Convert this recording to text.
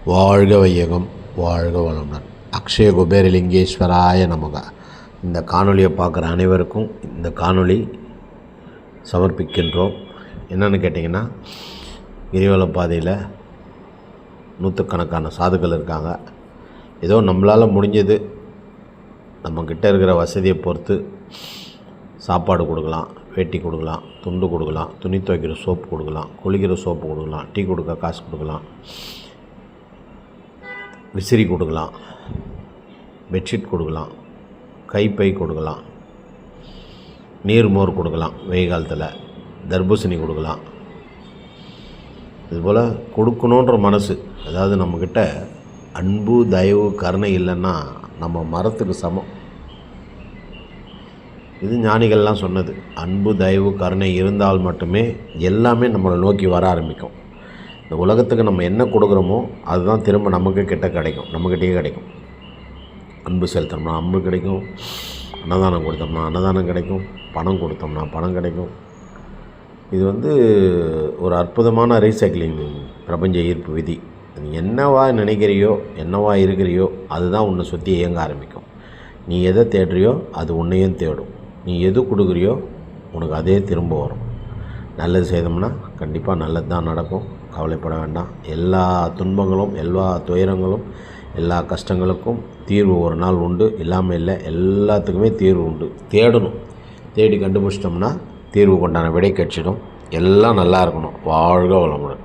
வாழ்க வையகம், வாழ்க வளமுடன். அக்ஷய குபேரலிங்கேஸ்வராய நமக. இந்த காணொலியை பார்க்குற அனைவருக்கும் இந்த காணொளி சமர்ப்பிக்கின்றோம். என்னென்னு கேட்டிங்கன்னா, கிரிவல பாதையில் நூற்றுக்கணக்கான சாதுக்கள் இருக்காங்க. ஏதோ நம்மளால் முடிஞ்சது, நம்மக்கிட்ட இருக்கிற வசதியை பொறுத்து சாப்பாடு கொடுக்கலாம், வேட்டி கொடுக்கலாம், துண்டு கொடுக்கலாம், துணி துவைக்கிற சோப்பு கொடுக்கலாம், குளிக்கிற சோப்பு கொடுக்கலாம், டீ கொடுக்க காசு கொடுக்கலாம், விசிறி கொடுக்கலாம், பெட்ஷீட் கொடுக்கலாம், கைப்பை கொடுக்கலாம், நீர்மோர் கொடுக்கலாம், வெயில் காலத்தில் தர்பூசணி கொடுக்கலாம். இதுபோல் கொடுக்கணுன்ற மனசு, அதாவது நம்மக்கிட்ட அன்பு தயவு கருணை இல்லைன்னா நம்ம மரத்துக்கு சமம். இது ஞானிகள்லாம் சொன்னது. அன்பு தயவு கருணை இருந்தால் மட்டுமே எல்லாமே நம்மளை நோக்கி வர ஆரம்பிக்கும். இந்த உலகத்துக்கு நம்ம என்ன கொடுக்குறோமோ அதுதான் திரும்ப நமக்கு கிட்ட கிடைக்கும், நம்மக்கிட்டே கிடைக்கும். அன்பு செலுத்தோம்னா அன்பு கிடைக்கும், அன்னதானம் கொடுத்தோம்னா அன்னதானம் கிடைக்கும், பணம் கொடுத்தோம்னா பணம் கிடைக்கும். இது ஒரு அற்புதமான ரீசைக்கிளிங் பிரபஞ்ச ஈர்ப்பு விதி. நீ என்னவா நினைக்கிறியோ, என்னவா இருக்கிறியோ அதுதான் உன்னை சுற்றி இயங்க ஆரம்பிக்கும். நீ எதை தேடுறியோ அது உன்னையும் தேடும். நீ எது கொடுக்குறியோ உனக்கு அதே திரும்ப வரும். நல்லது செய்தோம்னா கண்டிப்பாக நல்லது தான் நடக்கும். கவலைப்பட வேண்டாம். எல்லா துன்பங்களும், எல்லா துயரங்களும், எல்லா கஷ்டங்களுக்கும் தீர்வு ஒரு நாள் உண்டு. இல்லாமல் இல்லை, எல்லாத்துக்குமே தீர்வு உண்டு. தேடணும். தேடி கண்டுபிடிச்சிட்டோம்னா தீர்வு கொண்டான விடை கிடச்சிடும். எல்லாம் நல்லா இருக்கணும். வாழ்க வளமுடன்.